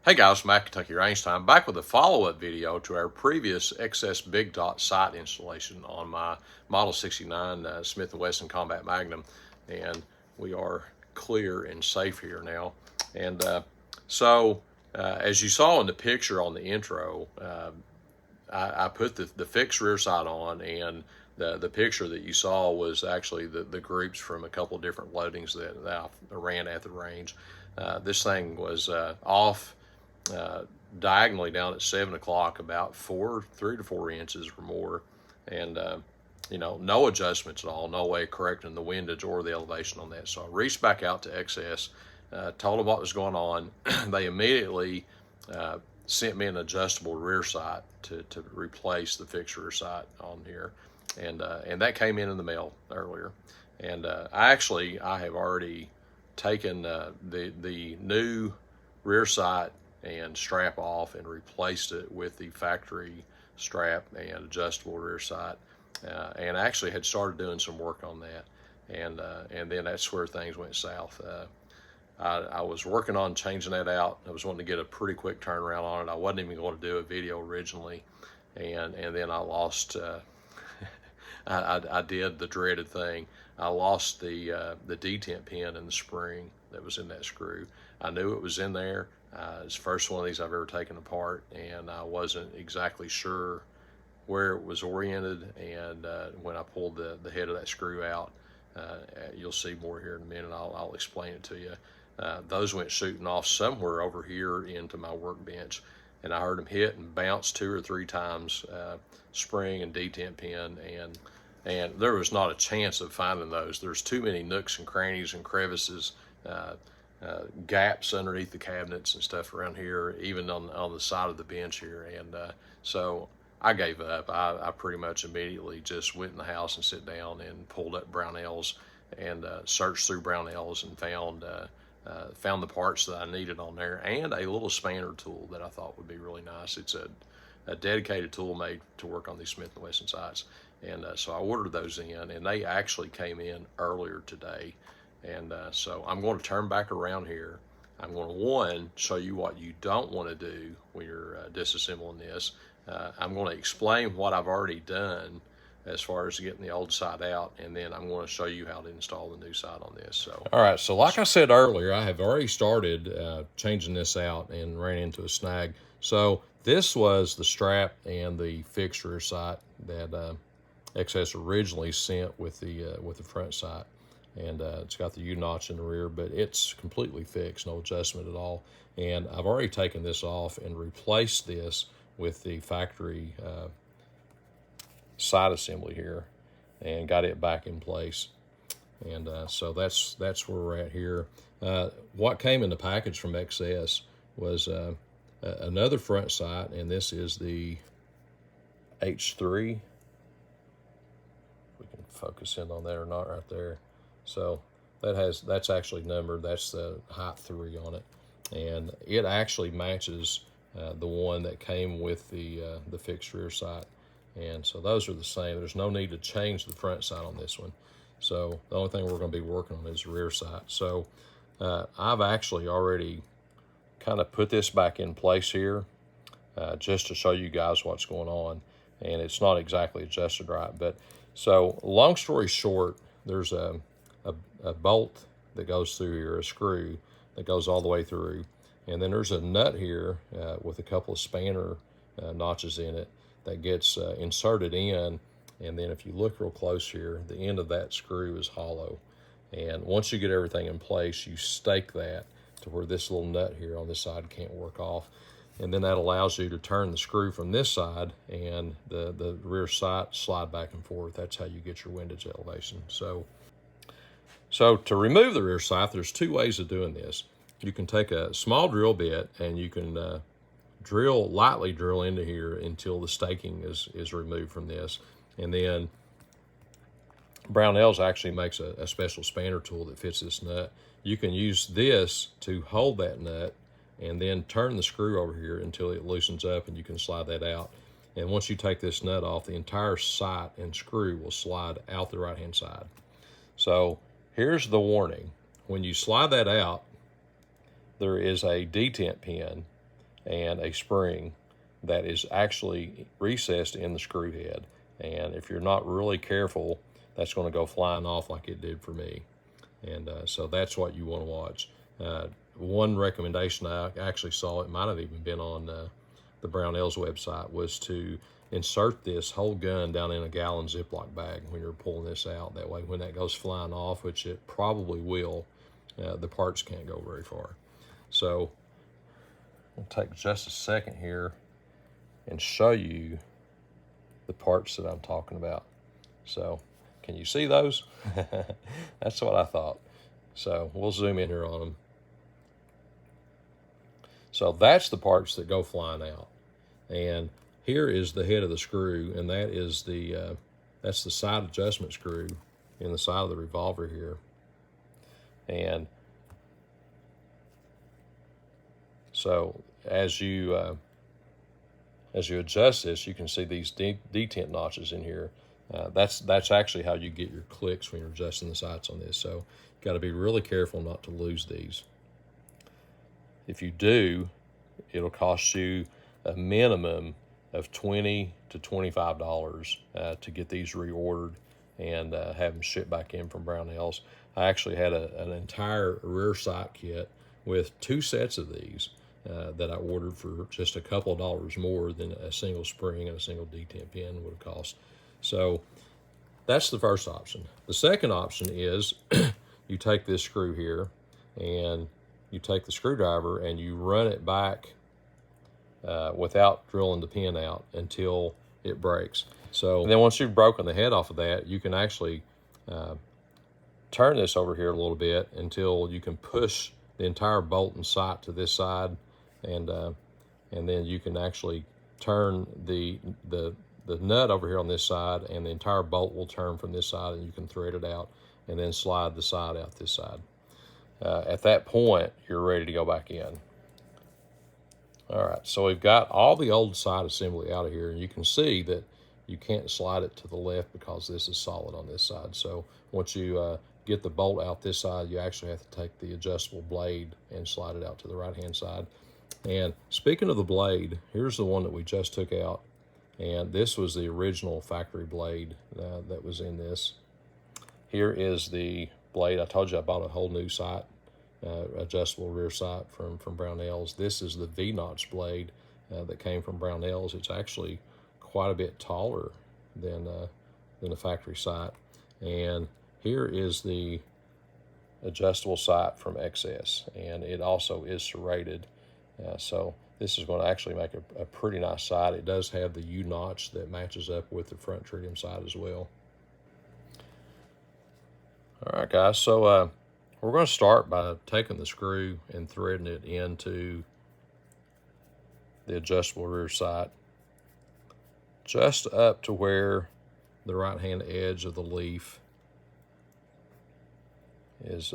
Hey guys, Matt Kentucky Range Time, back with a follow-up video to our previous XS Big Dot sight installation on my Model 69 Smith & Wesson Combat Magnum, and we are clear and safe here now. And as you saw in the picture on the intro, I put the fixed rear sight on, and the picture that you saw was actually the groups from a couple of different loadings that I ran at the range. This thing was off diagonally down at 7 o'clock, about 3 to 4 inches or more, and no adjustments at all, no way correcting the windage or the elevation on that. So I reached back out to XS, told them what was going on. They immediately sent me an adjustable rear sight to replace the fixed rear sight on here, and that came in the mail earlier. And I have already taken the new rear sight and strap off and replaced it with the factory strap and adjustable rear sight, and I actually had started doing some work on that, and then that's where things went south. I was working on changing that out. I was wanting to get a pretty quick turnaround on it. I wasn't even going to do a video originally, and then I lost. I did the dreaded thing. I lost the detent pin in the spring that was in that screw. I knew it was in there. It's the first one of these I've ever taken apart, and I wasn't exactly sure where it was oriented. And when I pulled the head of that screw out, you'll see more here in a minute. I'll explain it to you. Those went shooting off somewhere over here into my workbench, and I heard them hit and bounce 2 or 3 times, spring and detent pin, and there was not a chance of finding those. There's too many nooks and crannies and crevices, gaps underneath the cabinets and stuff around here, even on the side of the bench here. And so I gave up. I pretty much immediately just went in the house and sit down and pulled up Brownells and searched through Brownells and found the parts that I needed on there, and a little spanner tool that I thought would be really nice. It's a dedicated tool made to work on these Smith & Wesson sights. And so I ordered those in, and they actually came in earlier today. And so I'm going to turn back around here. I'm going to, one, show you what you don't want to do when you're disassembling this. I'm going to explain what I've already done as far as getting the old side out, and then I'm going to show you how to install the new side on this. So, all right, so like I said earlier, I have already started changing this out and ran into a snag. So this was the strap and the fixed rear sight that XS originally sent with the front sight, and it's got the U-notch in the rear, but it's completely fixed, no adjustment at all. And I've already taken this off and replaced this with the factory side assembly here, and got it back in place. And so that's where we're at here. What came in the package from XS was another front sight, and this is the H3. We can focus in on that or not right there. So that's actually numbered. That's the height 3 on it, and it actually matches the one that came with the fixed rear sight. And so those are the same. There's no need to change the front sight on this one. So the only thing we're going to be working on is the rear sight. So I've actually already kind of put this back in place here just to show you guys what's going on. And it's not exactly adjusted right. But so long story short, there's a bolt that goes through here, a screw that goes all the way through. And then there's a nut here with a couple of spanner notches in it that gets inserted in, and then if you look real close here, the end of that screw is hollow. And once you get everything in place, you stake that to where this little nut here on this side can't work off, and then that allows you to turn the screw from this side, and the rear sight slide back and forth. That's how you get your windage elevation. So to remove the rear sight, there's 2 ways of doing this. You can take a small drill bit and you can lightly drill into here until the staking is removed from this. And then Brownells actually makes a special spanner tool that fits this nut. You can use this to hold that nut and then turn the screw over here until it loosens up, and you can slide that out. And once you take this nut off, the entire sight and screw will slide out the right-hand side. So here's the warning. When you slide that out, there is a detent pin and a spring that is actually recessed in the screw head. And if you're not really careful, that's going to go flying off like it did for me. And so that's what you want to watch. One recommendation I actually saw, it might have even been on the Brownells website, was to insert this whole gun down in a gallon Ziploc bag when you're pulling this out. That way when that goes flying off, which it probably will, the parts can't go very far. So I'll take just a second here and show you the parts that I'm talking about. So can you see those? That's what I thought. So we'll zoom in here on them. So that's the parts that go flying out. And here is the head of the screw, and that is that's the side adjustment screw in the side of the revolver here. And so as you adjust this, you can see these detent notches in here. That's actually how you get your clicks when you're adjusting the sights on this. So you've got to be really careful not to lose these. If you do, it'll cost you a minimum of $20 to $25 to get these reordered and have them shipped back in from Brownells. I actually had an entire rear sight kit with 2 sets of these that I ordered for just a couple of dollars more than a single spring and a single detent pin would have cost. So that's the first option. The second option is you take this screw here and you take the screwdriver and you run it back without drilling the pin out until it breaks. So then once you've broken the head off of that, you can actually turn this over here a little bit until you can push the entire bolt and sight to this side, and then you can actually turn the nut over here on this side, and the entire bolt will turn from this side, and you can thread it out and then slide the side out this side. At that point, you're ready to go back in. All right, so we've got all the old side assembly out of here, and you can see that you can't slide it to the left because this is solid on this side. So once you get the bolt out this side, you actually have to take the adjustable blade and slide it out to the right-hand side. And speaking of the blade, here's the one that we just took out. And this was the original factory blade that was in this. Here is the blade. I told you I bought a whole new sight, adjustable rear sight from Brownells. This is the V-notch blade that came from Brownells. It's actually quite a bit taller than the factory sight. And here is the adjustable sight from XS, and it also is serrated. So this is going to actually make a pretty nice sight. It does have the U-notch that matches up with the front tritium sight as well. All right, guys, so we're going to start by taking the screw and threading it into the adjustable rear sight just up to where the right-hand edge of the leaf is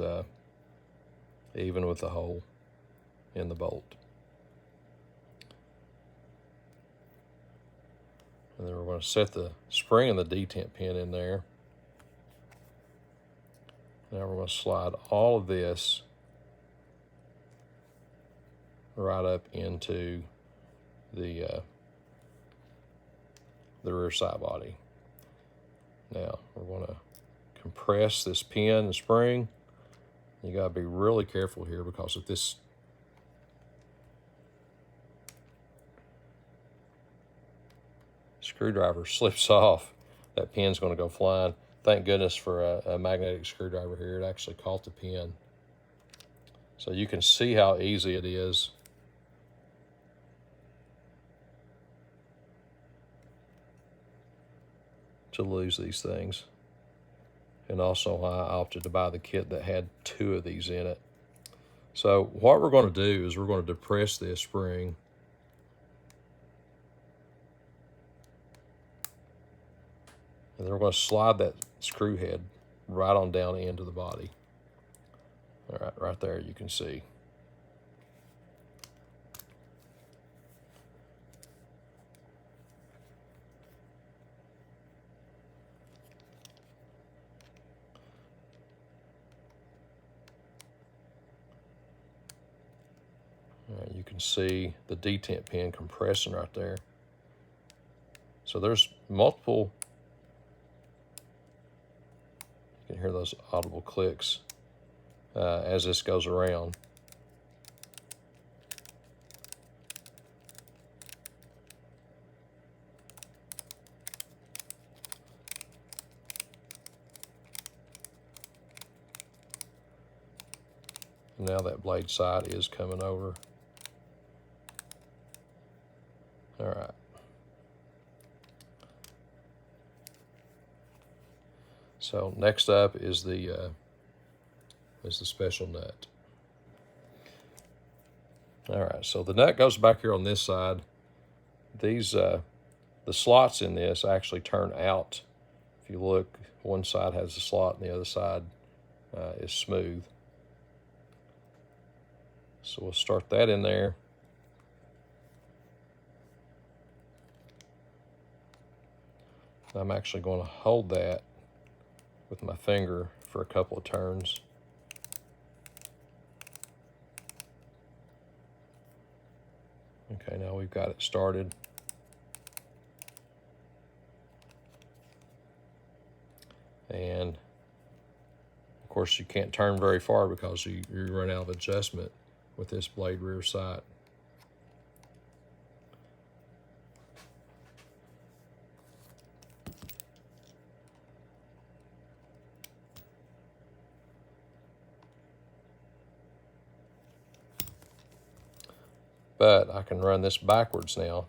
even with the hole in the bolt. And then we're going to set the spring and the detent pin in there. Now we're going to slide all of this right up into the rear side body. Now we're going to compress this pin and spring. You got to be really careful here, because if this screwdriver slips off, that pin's going to go flying. Thank goodness for a magnetic screwdriver here. It actually caught the pin. So you can see how easy it is to lose these things. And also I opted to buy the kit that had 2 of these in it. So what we're going to do is we're going to depress this spring. And then we're going to slide that screw head right on down into the body. All right, right there you can see. All right, you can see the detent pin compressing right there. So there's multiple, you can hear those audible clicks as this goes around. Now that blade side is coming over. All right. So next up is the special nut. All right, so the nut goes back here on this side. These the slots in this actually turn out. If you look, one side has a slot and the other side is smooth. So we'll start that in there. I'm actually going to hold that with my finger for a couple of turns. Okay, now we've got it started. And of course you can't turn very far because you run out of adjustment with this blade rear sight. But I can run this backwards now.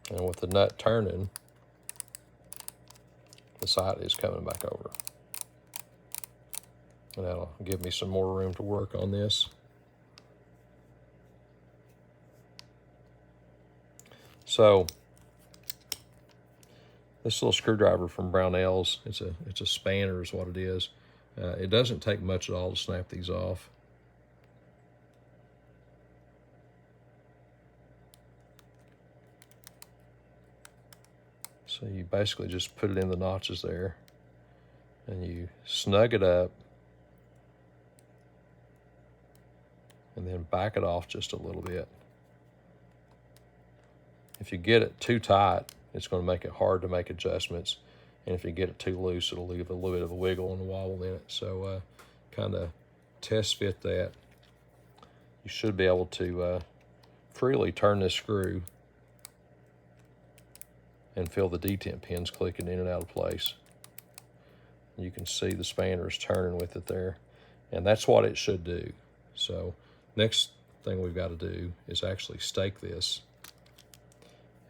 And with the nut turning, the sight is coming back over. And that'll give me some more room to work on this. So this little screwdriver from Brownells, it's a spanner is what it is. It doesn't take much at all to snap these off. So you basically just put it in the notches there and you snug it up and then back it off just a little bit. If you get it too tight, it's going to make it hard to make adjustments. And if you get it too loose, it'll leave a little bit of a wiggle and a wobble in it. So kind of test fit that. You should be able to freely turn this screw and feel the detent pins clicking in and out of place. You can see the spanners turning with it there. And that's what it should do. So next thing we've got to do is actually stake this.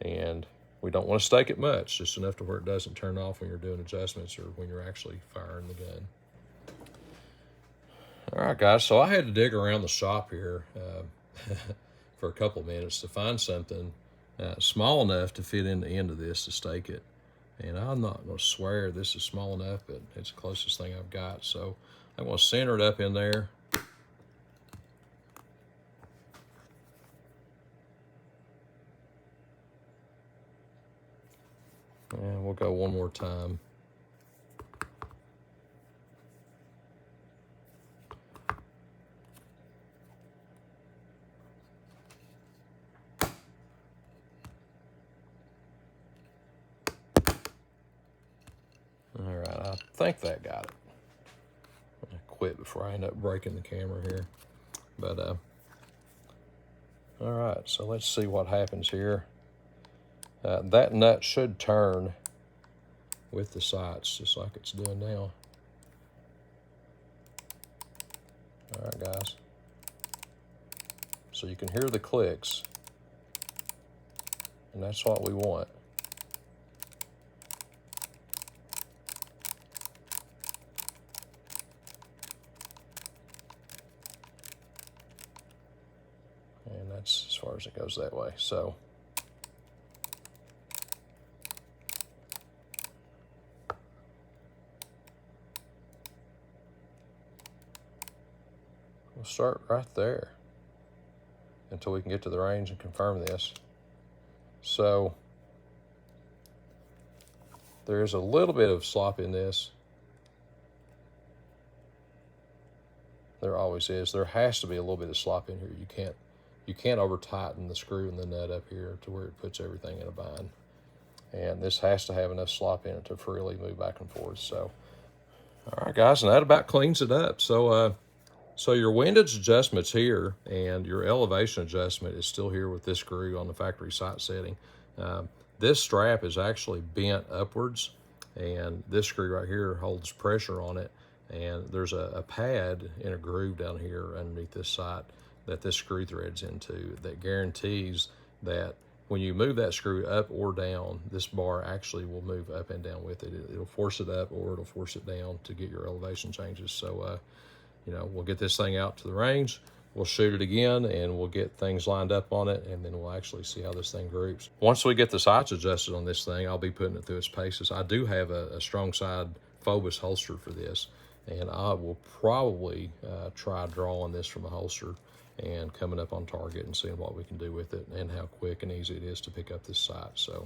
And we don't want to stake it much, just enough to where it doesn't turn off when you're doing adjustments or when you're actually firing the gun. All right, guys, so I had to dig around the shop here for a couple of minutes to find something small enough to fit in the end of this to stake it. And I'm not going to swear this is small enough, but it's the closest thing I've got. So I'm going to center it up in there. And we'll go one more time. All right, I think that got it. I quit before I end up breaking the camera here. But, all right, so let's see what happens here. That nut should turn with the sights, just like it's doing now. All right, guys. So you can hear the clicks, and that's what we want. And that's as far as it goes that way. So we'll start right there until we can get to the range and confirm this. So there is a little bit of slop in this. There always is. There has to be a little bit of slop in here. You can't over tighten the screw and the nut up here to where it puts everything in a bind. And this has to have enough slop in it to freely move back and forth. So, all right, guys, and that about cleans it up. So, so your windage adjustment's here, and your elevation adjustment is still here with this screw on the factory sight setting. This strap is actually bent upwards, and this screw right here holds pressure on it. And there's a pad in a groove down here underneath this sight that this screw threads into that guarantees that when you move that screw up or down, this bar actually will move up and down with it. It'll force it up or it'll force it down to get your elevation changes. So, you know, we'll get this thing out to the range, we'll shoot it again, and we'll get things lined up on it, and then we'll actually see how this thing groups. Once we get the sights adjusted on this thing, I'll be putting it through its paces. I do have a strong side Phobos holster for this, and I will probably try drawing this from a holster and coming up on target and seeing what we can do with it and how quick and easy it is to pick up this sight. So,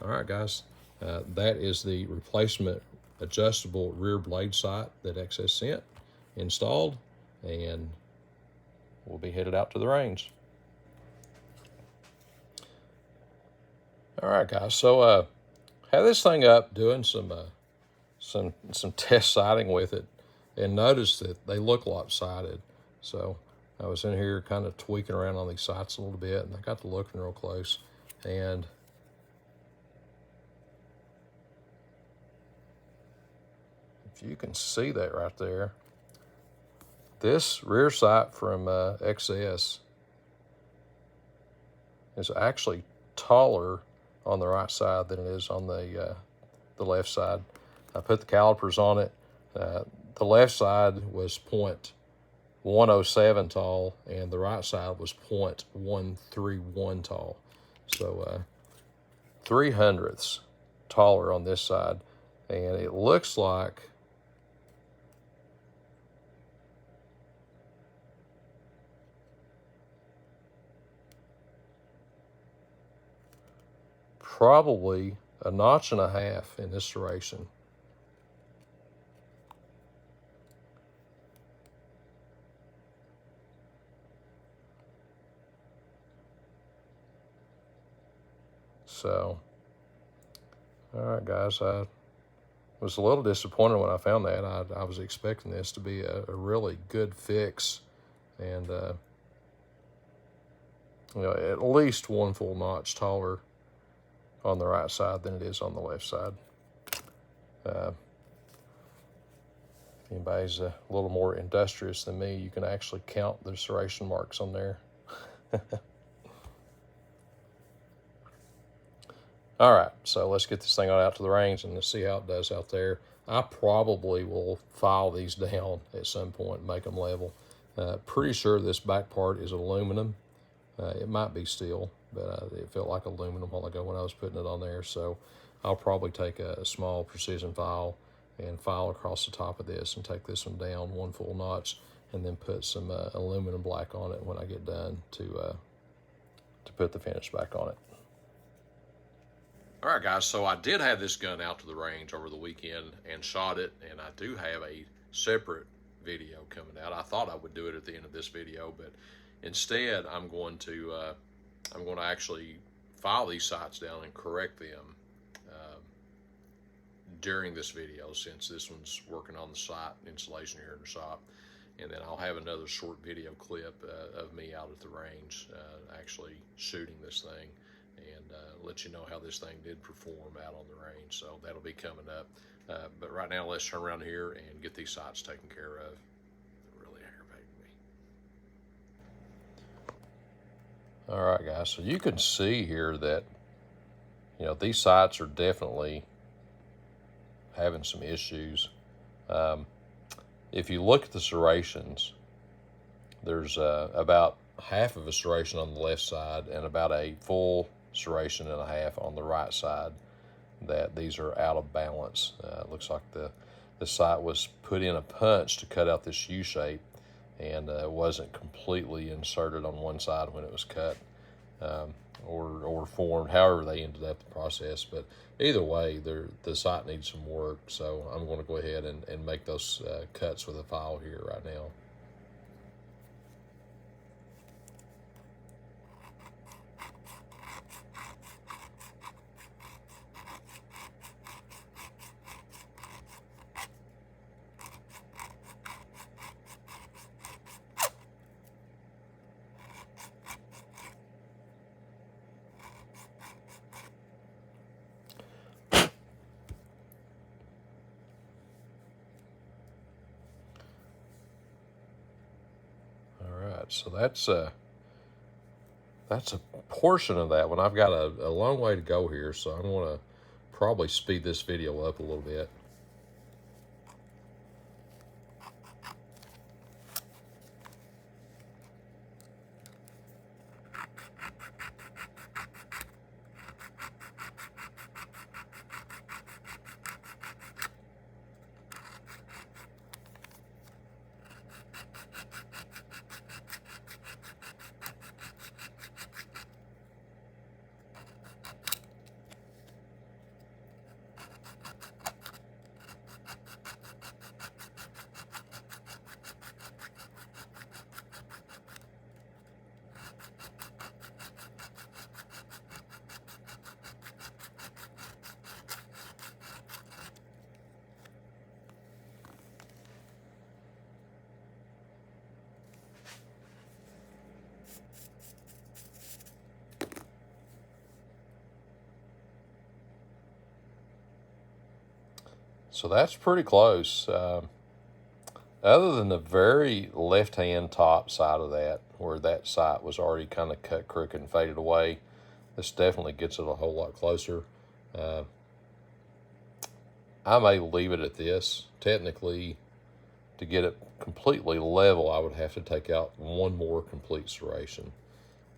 all right, guys, that is the replacement adjustable rear blade sight that XS sent installed, and we'll be headed out to the range. All right, guys, so have this thing up doing some test sighting with it, and notice that they look lopsided. So I was in here kind of tweaking around on these sights a little bit, and I got to looking real close, and if you can see that right there, this rear sight from XS is actually taller on the right side than it is on the left side. I put the calipers on it. The left side was 0.107 tall, and the right side was 0.131 tall. So 0.03 taller on this side, and it looks like probably a notch and a half in this serration. So, all right, guys, I was a little disappointed when I found that. I was expecting this to be a really good fix, and you know, at least one full notch taller on the right side than it is on the left side. If anybody's a little more industrious than me, you can actually count the serration marks on there. All right, so let's get this thing on out to the range and let's see how it does out there. I probably will file these down at some point and make them level. Pretty sure this back part is aluminum. It might be steel, but it felt like aluminum a while ago when I was putting it on there. So I'll probably take a small precision file and file across the top of this and take this one down one full notch, and then put some aluminum black on it when I get done to put the finish back on it. All right, guys, so I did have this gun out to the range over the weekend and shot it, and I do have a separate video coming out. I thought I would do it at the end of this video, but instead I'm going to actually file these sights down and correct them during this video, since this one's working on the sight installation here in the shop. And then I'll have another short video clip of me out at the range actually shooting this thing, and let you know how this thing did perform out on the range. So that'll be coming up. But right now, let's turn around here and get these sights taken care of. They're really aggravating me. All right, guys, so you can see here that, you know, these sights are definitely having some issues. If you look at the serrations, there's about half of a serration on the left side and about a full serration and a half on the right side that these are out of balance. It looks like the sight was put in a punch to cut out this U shape, and it wasn't completely inserted on one side when it was cut or formed, however they ended up the process. But either way, the sight needs some work, so I'm going to go ahead and make those cuts with a file here right now. so that's a portion of that one. I've got a long way to go here, so I'm going to probably speed this video up a little bit. So that's pretty close. Other than the very left-hand top side of that, where that sight was already kind of cut crooked and faded away, this definitely gets it a whole lot closer. I may leave it at this. Technically, to get it completely level, I would have to take out one more complete serration.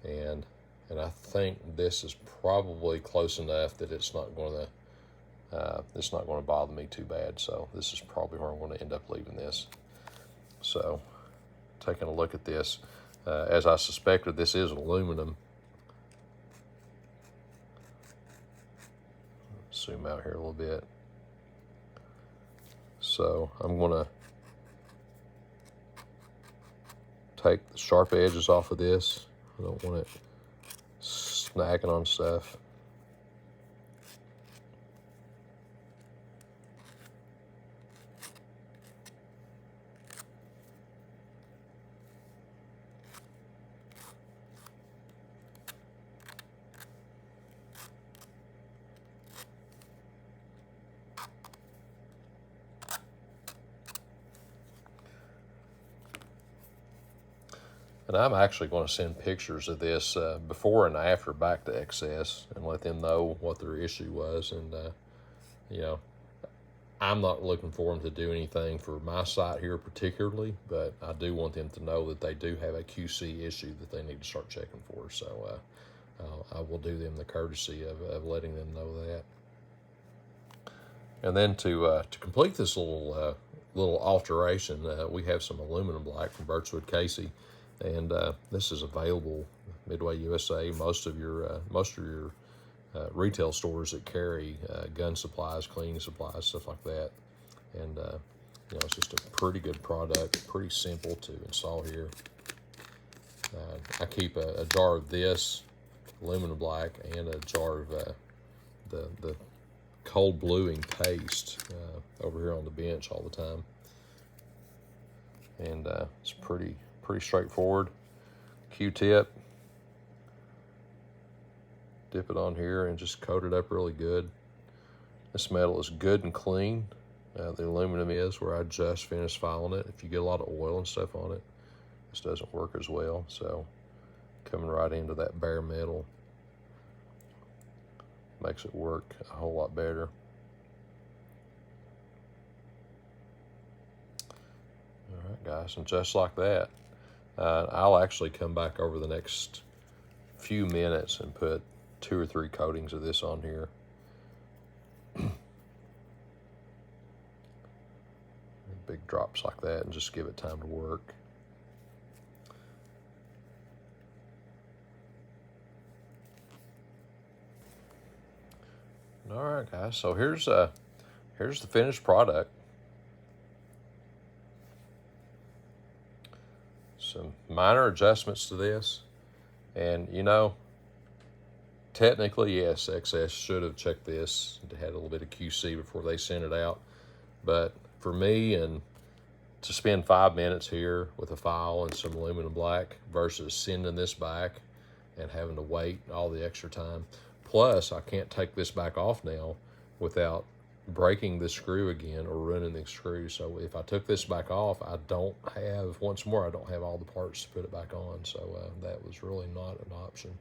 And I think this is probably close enough that it's not going to bother me too bad. So this is probably where I'm going to end up leaving this. So taking a look at this, as I suspected, this is aluminum. Zoom out here a little bit. So I'm going to take the sharp edges off of this. I don't want it snagging on stuff. And I'm actually going to send pictures of this before and after back to XS and let them know what their issue was. And, you know, I'm not looking for them to do anything for my site here particularly, but I do want them to know that they do have a QC issue that they need to start checking for. So I will do them the courtesy of letting them know that. And then to complete this little alteration, we have some aluminum black from Birchwood Casey. And this is available Midway USA. Most of your retail stores that carry gun supplies, cleaning supplies, stuff like that. And you know, it's just a pretty good product, pretty simple to install here. I keep a jar of this aluminum black and a jar of the cold bluing paste over here on the bench all the time. And it's pretty straightforward. Q-tip, dip it on here and just coat it up really good. This metal is good and clean. The aluminum is, where I just finished filing it. If you get a lot of oil and stuff on it, this doesn't work as well. So coming right into that bare metal makes it work a whole lot better. All right, guys, and just like that, I'll actually come back over the next few minutes and put 2 or 3 coatings of this on here. Big drops like that, and just give it time to work. All right, guys, so here's the finished product. Some minor adjustments to this, and you know, technically, yes, XS should have checked this and had a little bit of QC before they sent it out. But for me, and to spend 5 minutes here with a file and some aluminum black versus sending this back and having to wait all the extra time. Plus, I can't take this back off now without breaking the screw again or ruining the screw. So if I took this back off, I don't have all the parts to put it back on. So that was really not an option.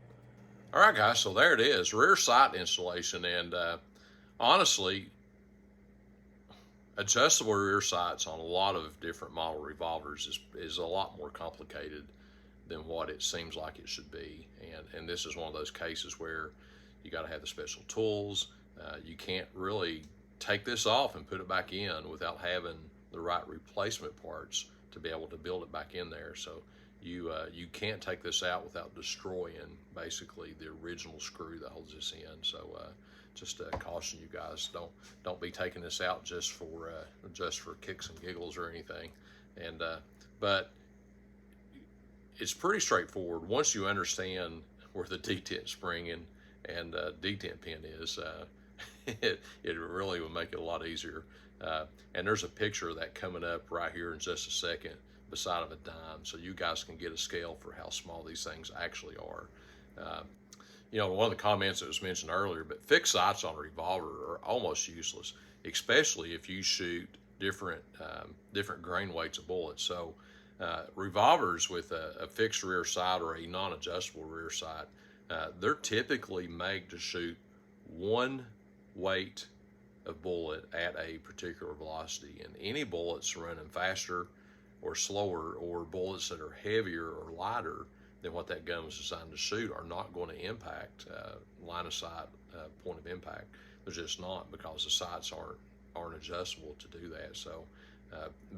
All right, guys, so there it is, rear sight installation. And honestly, adjustable rear sights on a lot of different model revolvers is a lot more complicated than what it seems like it should be. And this is one of those cases where you got to have the special tools. You can't really take this off and put it back in without having the right replacement parts to be able to build it back in there. So you can't take this out without destroying basically the original screw that holds this in. So just caution you guys, don't be taking this out just for kicks and giggles or anything. And but it's pretty straightforward once you understand where the detent spring and detent pin is. It really will make it a lot easier. And there's a picture of that coming up right here in just a second beside of a dime, so you guys can get a scale for how small these things actually are. One of the comments that was mentioned earlier, but fixed sights on a revolver are almost useless, especially if you shoot different grain weights of bullets. So revolvers with a fixed rear sight or a non-adjustable rear sight, they're typically made to shoot one weight of bullet at a particular velocity, and any bullets running faster or slower, or bullets that are heavier or lighter than what that gun was designed to shoot, are not going to impact line of sight, point of impact. They're just not, because the sights aren't adjustable to do that. So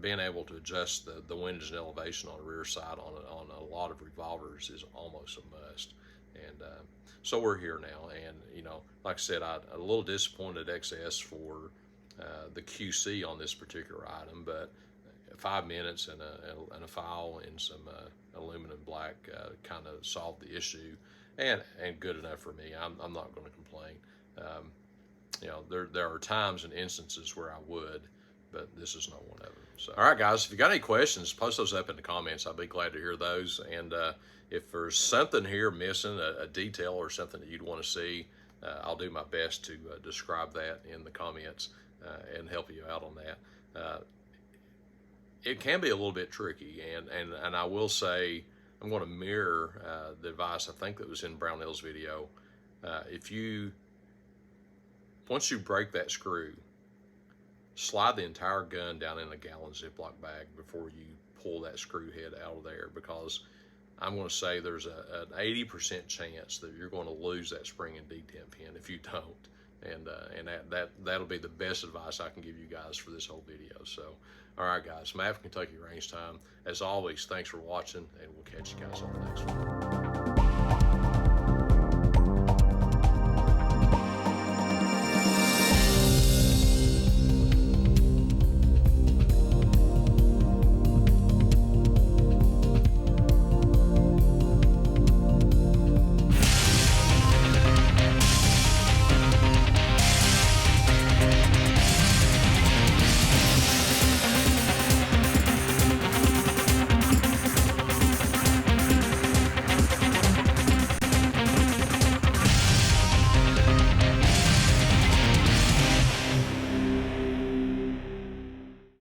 being able to adjust the windage and elevation on a rear sight on a lot of revolvers is almost a must. And so we're here now, and like I said, I'm a little disappointed at XS for the QC on this particular item, but 5 minutes and a file and some aluminum black kind of solved the issue, and good enough for me. I'm not going to complain. There are times and instances where I would, but this is not one of them. So, all right, guys, if you got any questions, post those up in the comments. I'll be glad to hear those. And if there's something here missing, a detail or something that you'd want to see, I'll do my best to describe that in the comments and help you out on that. It can be a little bit tricky, and I will say, I'm going to mirror the advice I think that was in Brownell's video. Once you break that screw, slide the entire gun down in a gallon Ziploc bag before you pull that screw head out of there, because I'm going to say there's an 80% chance that you're going to lose that spring and detent pin if you don't. And that'll be the best advice I can give you guys for this whole video. So, all right, guys, Mav, Kentucky Range Time. As always, thanks for watching, and we'll catch you guys on the next one.